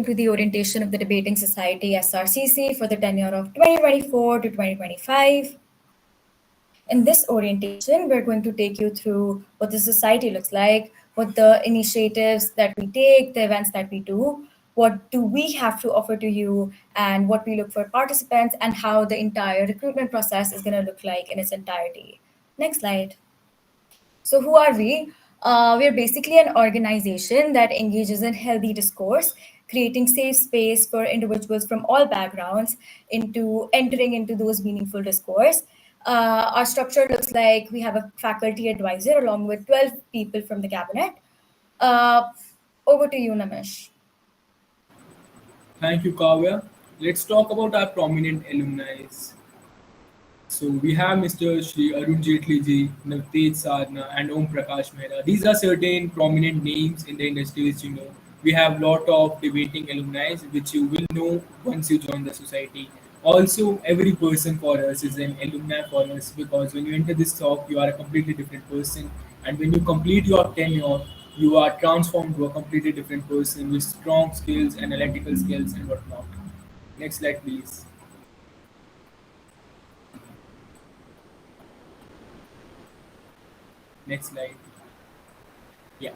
to the orientation of the Debating Society SRCC for the tenure of 2024 to 2025. In this orientation, we're going to take you through what the society looks like, what the initiatives that we take, the events that we do, what do we have to offer to you, and what we look for participants, and how the entire recruitment process is going to look like in its entirety. Next slide. So, who are we? We are basically an organization that engages in healthy discourse, creating safe space for individuals from all backgrounds into entering into those meaningful discourse. Our structure looks like we have a faculty advisor along with 12 people from the cabinet. Uh, Over to you, Namish. Thank you, Kavya. Let's talk about our prominent alumni. So we have Mr. Shri Arun Jaitley ji, Navtej Sadhana, and Om Prakash Mehra. These are certain prominent names in the industry which you know. We have lot of debating alumni which you will know once you join the society. Also, every person for us is an alumni for us because when you enter this talk, you are a completely different person, and when you complete your tenure, you are transformed to a completely different person with strong skills, analytical skills, and whatnot. Next slide, please. Next slide. Yeah.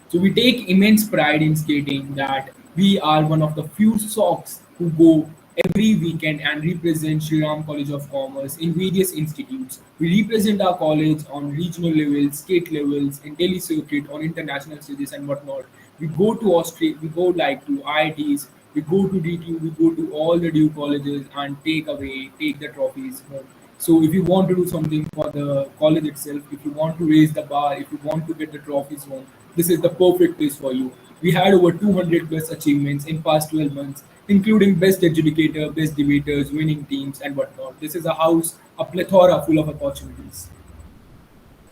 So we take immense pride in stating that we are one of the few socks who go every weekend and represent Sri Ram College of Commerce in various institutes. We represent our college on regional levels, state levels, in Delhi circuit, on international stages and whatnot. We go to Australia, we go like to IITs, we go to DTU, we go to all the DU colleges and take the trophies home. So if you want to do something for the college itself, if you want to raise the bar, if you want to get the trophies home, this is the perfect place for you. We had over 200 plus achievements in past 12 months, including best educator, best debaters, winning teams, and whatnot. This is a house, a plethora full of opportunities.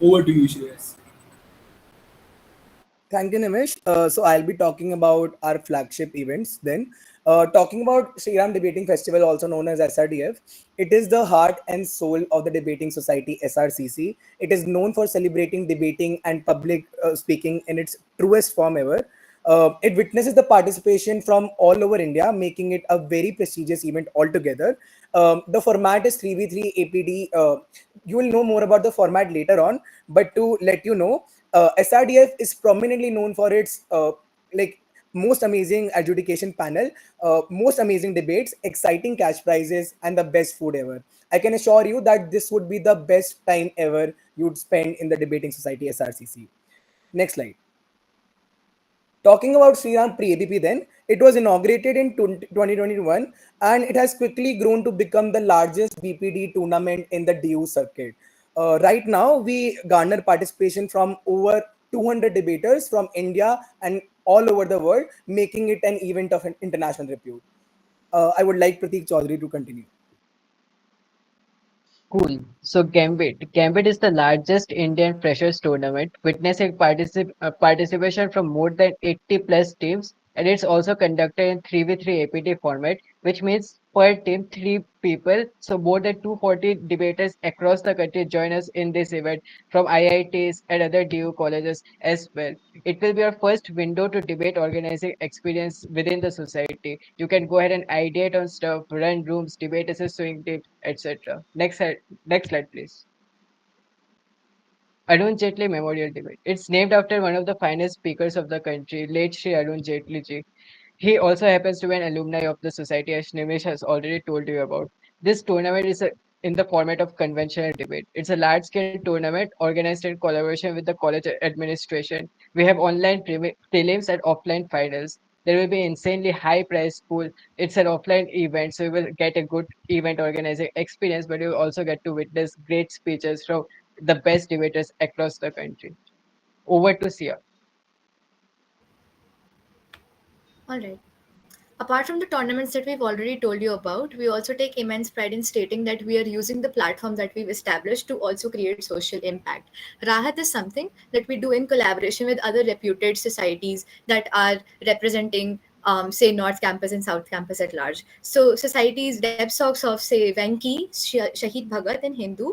Over to you, Shreyas. Thank you, Nimish. So I'll be talking about our flagship events then. Talking about Sriram Debating Festival, also known as SRDF, it is the heart and soul of the Debating Society SRCC. It is known for celebrating debating and public speaking in its truest form ever. It witnesses the participation from all over India, making it a very prestigious event altogether. The format is 3v3 APD. You will know more about the format later on, but to let you know, SRDF is prominently known for its like most amazing adjudication panel, most amazing debates, exciting cash prizes, and the best food ever. I can assure you that this would be the best time ever you'd spend in the Debating Society SRCC. Next slide. Talking about Sriram Pre-ABP then, it was inaugurated in 2021 and it has quickly grown to become the largest BPD tournament in the DU circuit. Right now, we garner participation from over 200 debaters from India and all over the world, making it an event of an international repute. I would like Pratik Chaudhary to continue. Cool. So Gambit is the largest Indian freshers tournament, witnessing participation from more than 80 plus teams, and it's also conducted in 3v3 APT format, which means per team 3 people. So more than 240 debaters across the country join us in this event from IITs and other DU colleges as well. It will be our first window to debate organizing experience within the society. You can go ahead and ideate on stuff, run rooms, debate as a swing team, etc. Next slide, please. Arun Jaitley Memorial Debate. It's named after one of the finest speakers of the country, late Shri Arun Jaitley ji. He also happens to be an alumni of the society, as Nimish has already told you about. This tournament is in the format of conventional debate. It's a large-scale tournament organized in collaboration with the college administration. We have online prelims and offline finals. There will be insanely high prize pool. It's an offline event, so you will get a good event organizing experience, but you will also get to witness great speeches from the best debaters across the country. Over to Sia. All right. Apart from the tournaments that we've already told you about, we also take immense pride in stating that we are using the platform that we've established to also create social impact. Rahat is something that we do in collaboration with other reputed societies that are representing, say, North Campus and South Campus at large. So, societies, DebSocs of, say, Venki, Shahid Bhagat, and Hindu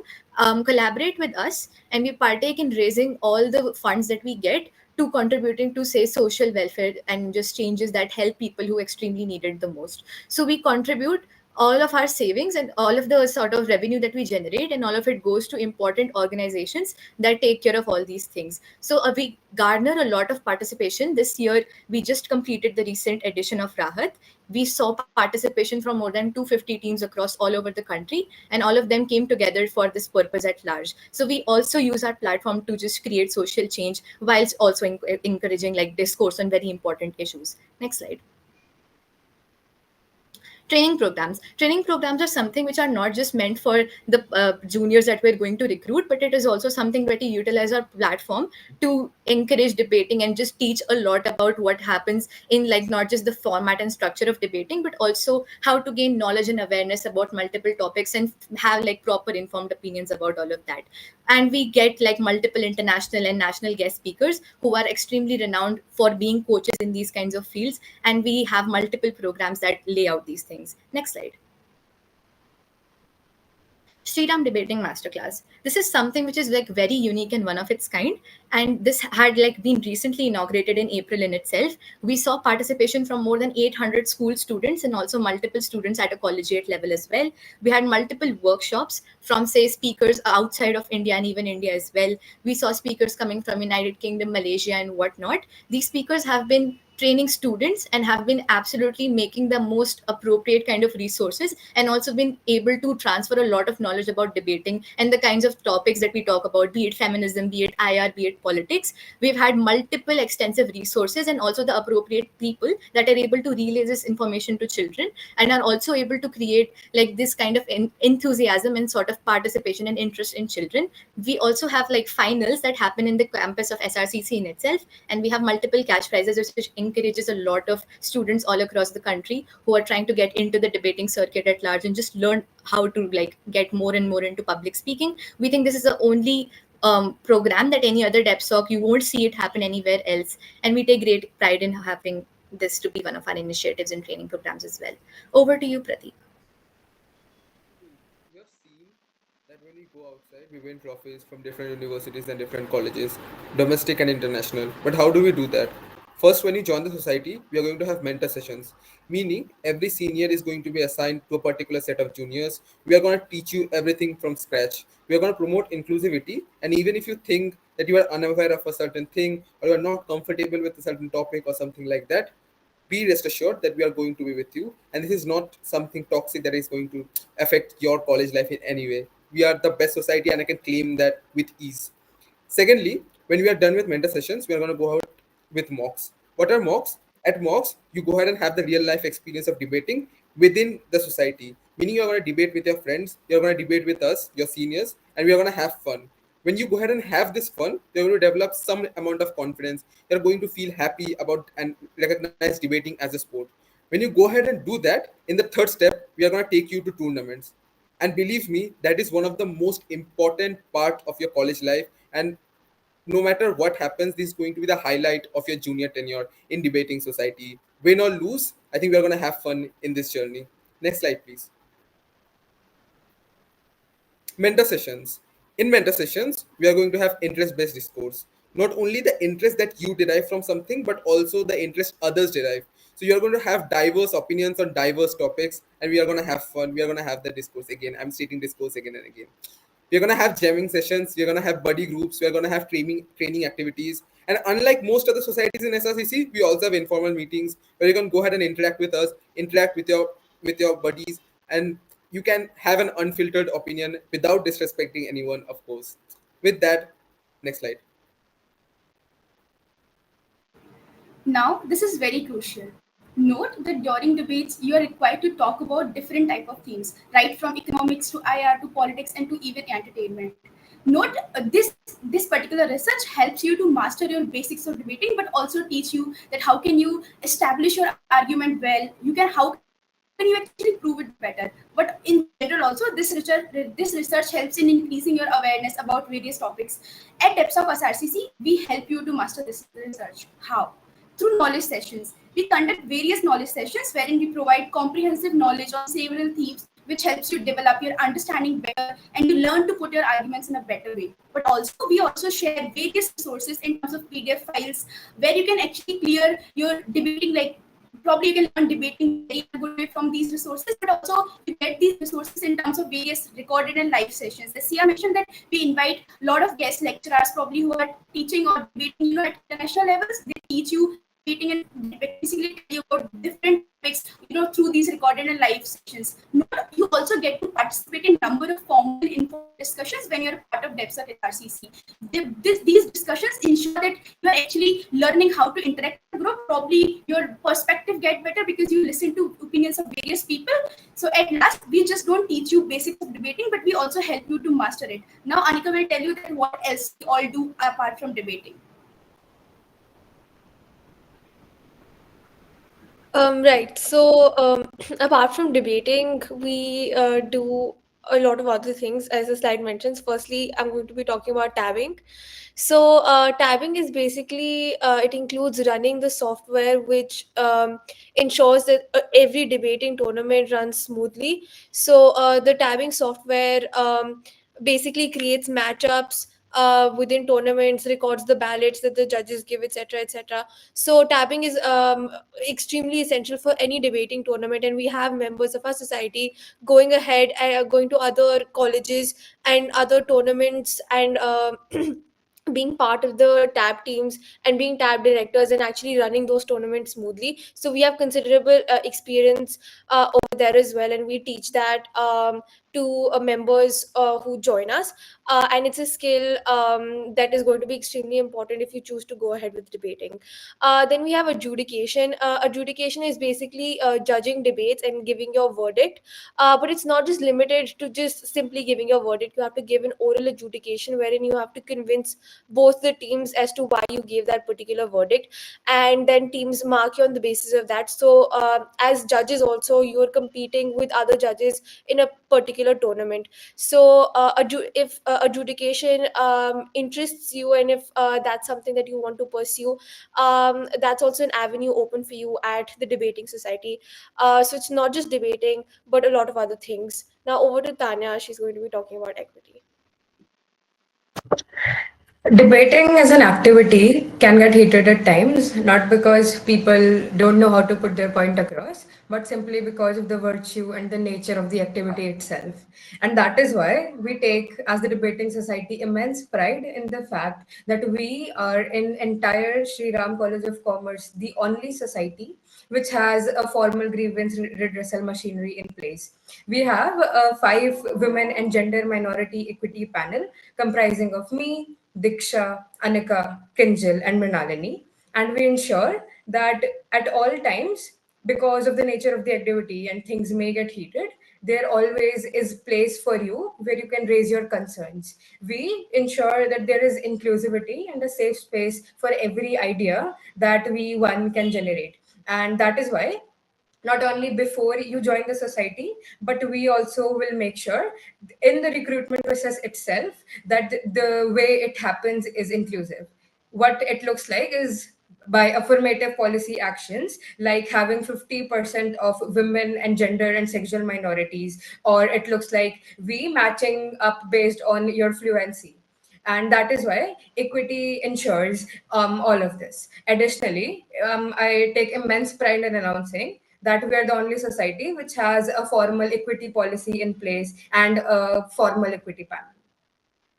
collaborate with us, and we partake in raising all the funds that we get to contributing to, say, social welfare and just changes that help people who extremely need it the most. So we contribute all of our savings and all of the sort of revenue that we generate, and all of it goes to important organizations that take care of all these things. So we garner a lot of participation. This year we just completed the recent edition of Rahat. We saw participation from more than 250 teams across all over the country, and all of them came together for this purpose at large. So we also use our platform to just create social change whilst also encouraging like discourse on very important issues. Next slide. Training programs are something which are not just meant for the juniors that we're going to recruit, but it is also something that we utilize our platform to encourage debating and just teach a lot about what happens in like not just the format and structure of debating, but also how to gain knowledge and awareness about multiple topics and have like proper informed opinions about all of that. And we get like multiple international and national guest speakers who are extremely renowned for being coaches in these kinds of fields, and we have multiple programs that lay out these things. Next slide. Sriram Debating Masterclass. This is something which is like very unique and one of its kind. And this had like been recently inaugurated in April in itself. We saw participation from more than 800 school students and also multiple students at a collegiate level as well. We had multiple workshops from, say, speakers outside of India and even India as well. We saw speakers coming from United Kingdom, Malaysia, and whatnot. These speakers have been training students and have been absolutely making the most appropriate kind of resources, and also been able to transfer a lot of knowledge about debating and the kinds of topics that we talk about, be it feminism, be it IR, be it politics. We've had multiple extensive resources and also the appropriate people that are able to relay this information to children, and are also able to create like this kind of enthusiasm and sort of participation and interest in children. We also have like finals that happen in the campus of SRCC in itself, and we have multiple cash prizes which encourages a lot of students all across the country who are trying to get into the debating circuit at large and just learn how to like get more and more into public speaking. We think this is the only program that any other DebSoc, you won't see it happen anywhere else, and we take great pride in having this to be one of our initiatives and training programs as well. Over to you, Pradeep. You have seen that when we go outside, we win trophies from different universities and different colleges, domestic and international. But how do we do that? First, when you join the society, we are going to have mentor sessions, meaning every senior is going to be assigned to a particular set of juniors. We are going to teach you everything from scratch. We are going to promote inclusivity, and even if you think that you are unaware of a certain thing or you are not comfortable with a certain topic or something like that, be rest assured that we are going to be with you, and this is not something toxic that is going to affect your college life in any way. We are the best society, and I can claim that with ease. Secondly, when we are done with mentor sessions, we are going to go out with mocks. What are mocks? At mocks, you go ahead and have the real life experience of debating within the society, meaning you're going to debate with your friends, you're going to debate with us, your seniors, and we are going to have fun. When you go ahead and have this fun, you're going to develop some amount of confidence. You're going to feel happy about and recognize debating as a sport. When you go ahead and do that, in the third step, we are going to take you to tournaments. And believe me, that is one of the most important part of your college life. And no matter what happens, this is going to be the highlight of your junior tenure in debating society. Win or lose, I think we are going to have fun in this journey. Next slide, please. Mentor sessions. In mentor sessions, we are going to have interest-based discourse. Not only the interest that you derive from something, but also the interest others derive. So you are going to have diverse opinions on diverse topics, and we are going to have fun. We are going to have the discourse again. I'm stating discourse again and again. We're going to have jamming sessions. We're going to have buddy groups. We're going to have training activities. And unlike most other societies in SRCC, we also have informal meetings where you can go ahead and interact with us, interact with your buddies, and you can have an unfiltered opinion without disrespecting anyone, of course. With that, next slide. Now, this is very crucial. Note that during debates, you are required to talk about different type of themes, right from economics to IR to politics and to even entertainment. Note this particular research helps you to master your basics of debating, but also teach you that how can you establish your argument well. How can you actually prove it better. But in general, also this research helps in increasing your awareness about various topics. At DebSoc SRCC, we help you to master this research. How? Through knowledge sessions. We conduct various knowledge sessions wherein we provide comprehensive knowledge on several themes which helps you develop your understanding better and you learn to put your arguments in a better way. But also, we also share various resources in terms of PDF files where you can actually clear your debating, like probably you can learn debating in a very good way from these resources, but also you get these resources in terms of various recorded and live sessions. The Sia mentioned that we invite a lot of guest lecturers probably who are teaching or debating, at international levels. They teach you debating and basically tell you about different topics, through these recorded and live sessions. You also get to participate in number of formal and informal discussions when you're a part of DebSoc SRCC. These discussions ensure that you're actually learning how to interact with the group. Probably your perspective get better because you listen to opinions of various people. So at last, we just don't teach you basics of debating, but we also help you to master it. Now, Anika will tell you that what else we all do apart from debating. Right. So, apart from debating, we do a lot of other things, as the slide mentions. Firstly, I'm going to be talking about tabbing. So, tabbing is basically it includes running the software which ensures that every debating tournament runs smoothly. So, the tabbing software basically creates matchups within tournaments, records the ballots that the judges give, etc., etc. So tabbing is extremely essential for any debating tournament, and we have members of our society going ahead and going to other colleges and other tournaments and being part of the tab teams and being tab directors and actually running those tournaments smoothly. So we have considerable experience over there as well, and we teach that to members who join us, and it's a skill that is going to be extremely important if you choose to go ahead with debating. Then we have adjudication. Adjudication is basically judging debates and giving your verdict, but it's not just limited to just simply giving your verdict. You have to give an oral adjudication wherein you have to convince both the teams as to why you gave that particular verdict, and then teams mark you on the basis of that. So as judges also, you're competing with other judges in a particular tournament. So if adjudication interests you, and if that's something that you want to pursue, that's also an avenue open for you at the debating society. So it's not just debating but a lot of other things. Now over to Tanya. She's going to be talking about equity. Debating as an activity can get heated at times, not because people don't know how to put their point across, but simply because of the virtue and the nature of the activity itself. And that is why we take, as the Debating Society, immense pride in the fact that we are in entire Sri Ram College of Commerce, the only society which has a formal grievance redressal machinery in place. We have a 5 women and gender minority equity panel comprising of me, Diksha, Anika, Kinjal, and Mrinalini. And we ensure that at all times, because of the nature of the activity and things may get heated, there always is place for you where you can raise your concerns. We ensure that there is inclusivity and a safe space for every idea that one can generate. And that is why not only before you join the society, but we also will make sure in the recruitment process itself that the way it happens is inclusive. What it looks like is by affirmative policy actions like having 50% of women and gender and sexual minorities, or it looks like we matching up based on your fluency. And that is why equity ensures all of this. Additionally, I take immense pride in announcing that we are the only society which has a formal equity policy in place and a formal equity panel.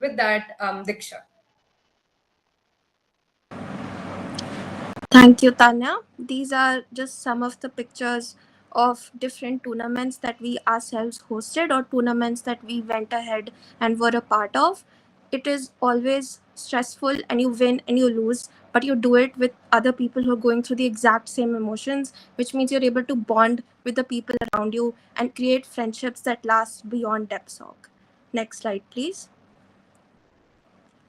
With that, Diksha. Thank you, Tanya. These are just some of the pictures of different tournaments that we ourselves hosted or tournaments that we went ahead and were a part of. It is always stressful and you win and you lose, but you do it with other people who are going through the exact same emotions, which means you're able to bond with the people around you and create friendships that last beyond DebSoc. Next slide, please.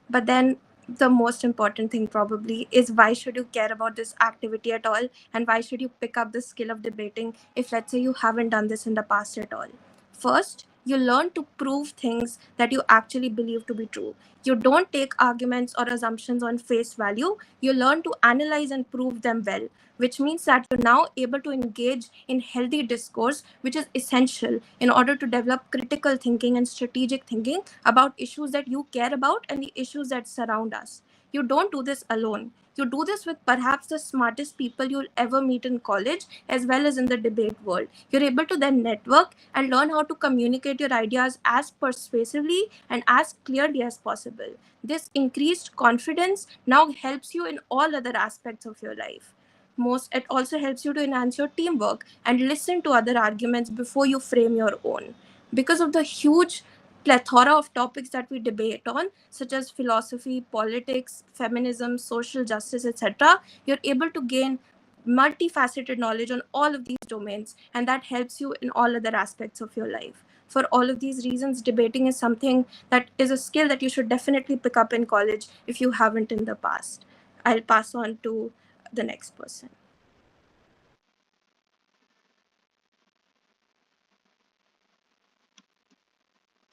But then the most important thing probably is, why should you care about this activity at all, and why should you pick up the skill of debating if, let's say, you haven't done this in the past at all? First, You learn to prove things that you actually believe to be true. You don't take arguments or assumptions on face value. You learn to analyze and prove them well, which means that you're now able to engage in healthy discourse, which is essential in order to develop critical thinking and strategic thinking about issues that you care about and the issues that surround us. You don't do this alone. You do this with perhaps the smartest people you'll ever meet in college as well as in the debate world. You're able to then network and learn how to communicate your ideas as persuasively and as clearly as possible. This increased confidence now helps you in all other aspects of your life. Most, it also helps you to enhance your teamwork and listen to other arguments before you frame your own. Because of the huge plethora of topics that we debate on, such as philosophy, politics, feminism, social justice, etc., you're able to gain multifaceted knowledge on all of these domains, and that helps you in all other aspects of your life. For all of these reasons, debating is something that is a skill that you should definitely pick up in college if you haven't in the past. I'll pass on to the next person.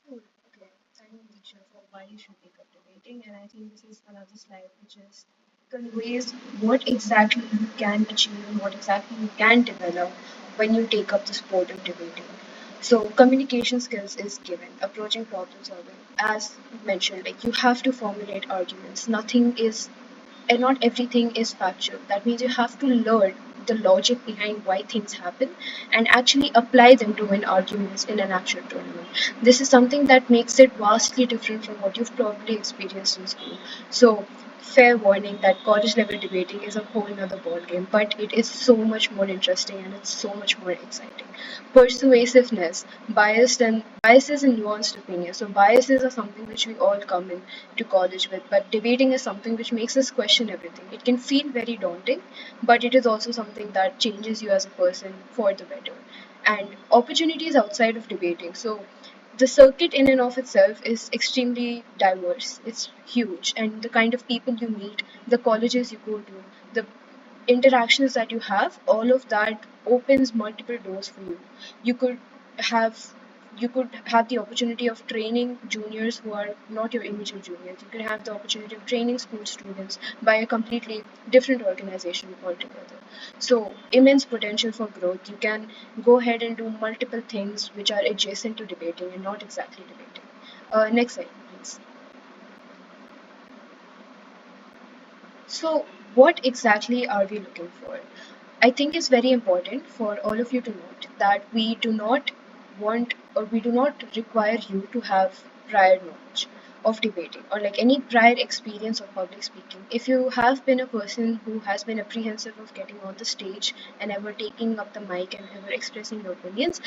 Cool. Okay. Thank you, Disha, for why you should take up debating. And I think this is another slide which is conveys what exactly you can achieve and what exactly you can develop when you take up the sport of debating. So communication skills is given, approaching problem solving, as mentioned, like you have to formulate arguments. Nothing is and not everything is factual. That means you have to learn the logic behind why things happen and actually apply them to win arguments in an actual tournament. This is something that makes it vastly different from what you've probably experienced in school. So, fair warning that college level debating is a whole nother ballgame, but it is so much more interesting and it's so much more exciting. Persuasiveness, biases and nuanced opinions. So biases are something which we all come in to college with, but debating is something which makes us question everything. It can feel very daunting, but it is also something that changes you as a person for the better. And opportunities outside of debating. So the circuit in and of itself is extremely diverse. It's huge, and the kind of people you meet, the colleges you go to, the interactions that you have, all of that opens multiple doors for you. You could have the opportunity of training juniors who are not your immediate juniors. You could have the opportunity of training school students by a completely different organization altogether. So immense potential for growth. You can go ahead and do multiple things which are adjacent to debating and not exactly debating. Next slide, please. So, what exactly are we looking for? I think it's very important for all of you to note that we do not want or we do not require you to have prior knowledge of debating or like any prior experience of public speaking. If you have been a person who has been apprehensive of getting on the stage and ever taking up the mic and ever expressing your opinions,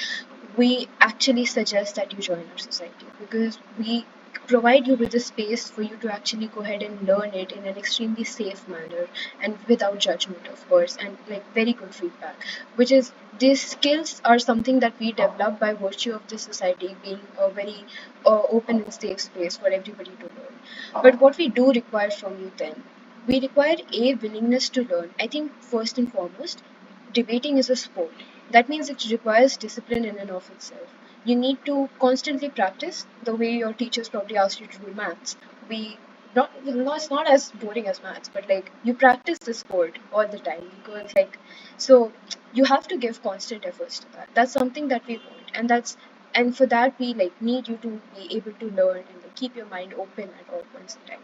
we actually suggest that you join our society because we provide you with a space for you to actually go ahead and learn it in an extremely safe manner and without judgment, of course, and like very good feedback, which is these skills are something that we develop by virtue of this society being a very open and safe space for everybody to learn. But what we do require from you then, we require a willingness to learn. I think first and foremost, debating is a sport. That means it requires discipline in and of itself. You need to constantly practice the way your teachers probably asked you to do maths. We not no, it's not as boring as maths, but like you practice the sport all the time because like so you have to give constant efforts to that. That's something that we want, and for that we like need you to be able to learn and like, keep your mind open at all points in time.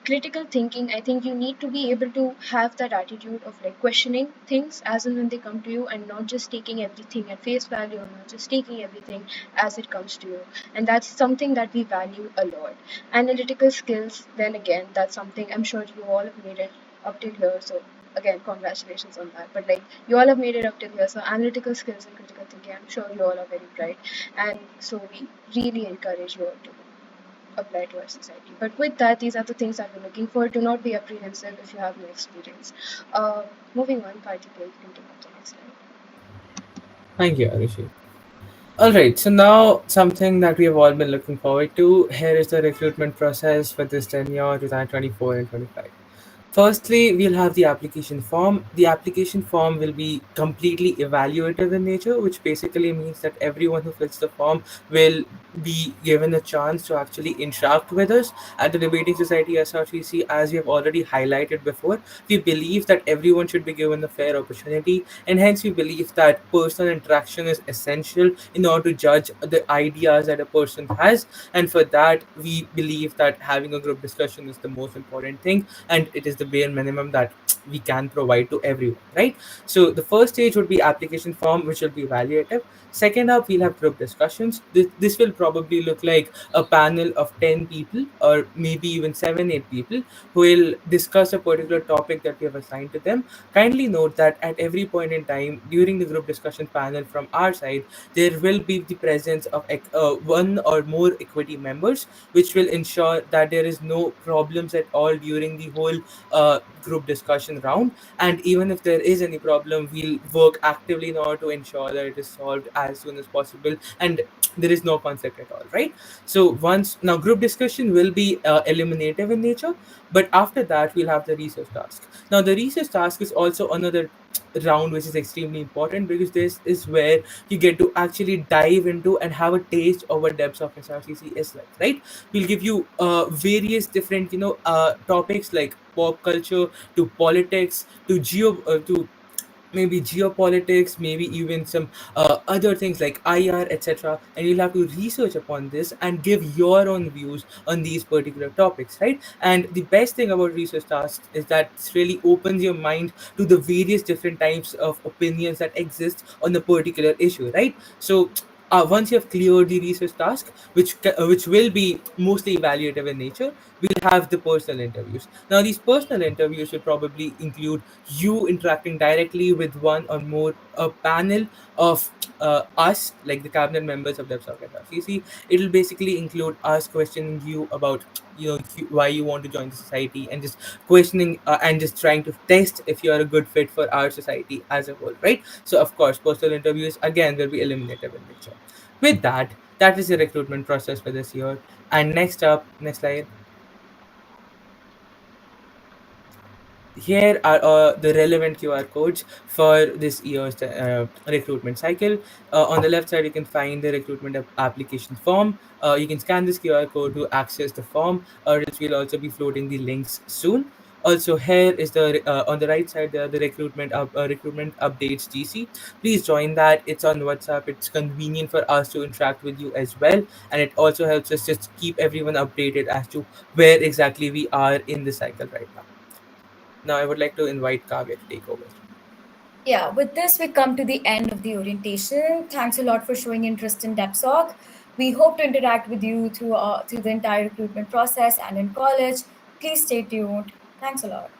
Critical thinking, I think you need to be able to have that attitude of like questioning things as and when they come to you and not just taking everything at face value or not just taking everything as it comes to you, and that's something that we value a lot. Analytical skills, then again, that's something I'm sure you all have made it up till here, so again congratulations on that. But like you all have made it up till here, so analytical skills and critical thinking, I'm sure you all are very bright, and so we really encourage you all to apply to our society. But with that, these are the things that we're looking for. Do not be apprehensive if you have no experience. Moving on, Karthik, you can take up the next slide. Thank you, Arushi. All right, so now something that we have all been looking forward to. Here is the recruitment process for this tenure 2024 and 25. Firstly, we'll have the application form. The application form will be completely evaluative in nature, which basically means that everyone who fills the form will be given a chance to actually interact with us. At the Debating Society SRCC, as we have already highlighted before, we believe that everyone should be given a fair opportunity, and hence we believe that personal interaction is essential in order to judge the ideas that a person has. And for that, we believe that having a group discussion is the most important thing, and it is the bare minimum that we can provide to everyone, right? So the first stage would be application form, which will be evaluative. Second up, we'll have group discussions. This will probably look like a panel of 10 people, or maybe even 7 8 people, who will discuss a particular topic that we have assigned to them. Kindly note that at every point in time during the group discussion panel from our side, there will be the presence of one or more equity members, which will ensure that there is no problems at all during the whole group discussion round. And even if there is any problem, we'll work actively in order to ensure that it is solved as soon as possible, and there is no conflict at all, right? So once now group discussion will be eliminative in nature, but after that we'll have the research task. Now the research task is also another round which is extremely important, because this is where you get to actually dive into and have a taste of what depths of SRCC is like, right? We'll give you various different topics like pop culture to politics to to maybe geopolitics, maybe even some other things like IR, etc. And you'll have to research upon this and give your own views on these particular topics, right? And the best thing about research tasks is that it really opens your mind to the various different types of opinions that exist on a particular issue, right? So once you have cleared the research task, which will be mostly evaluative in nature, we'll have the personal interviews. Now, these personal interviews will probably include you interacting directly with one or more a panel of us, like the cabinet members of DebSoc at RCC. It'll basically include us questioning you about why you want to join the society, and just questioning and just trying to test if you are a good fit for our society as a whole, right? So of course personal interviews again will be eliminative in nature. With that, that is the recruitment process for this year. And next up, next slide. Here are the relevant QR codes for this year's recruitment cycle. On the left side, you can find the recruitment application form. You can scan this QR code to access the form, or else we'll also be floating the links soon. Also, here is the on the right side, there are the recruitment updates GC. Please join that. It's on WhatsApp. It's convenient for us to interact with you as well, and it also helps us just keep everyone updated as to where exactly we are in the cycle right now. Now, I would like to invite Kavya to take over. Yeah, with this, we come to the end of the orientation. Thanks a lot for showing interest in DebSoc. We hope to interact with you through the entire recruitment process and in college. Please stay tuned. Thanks a lot.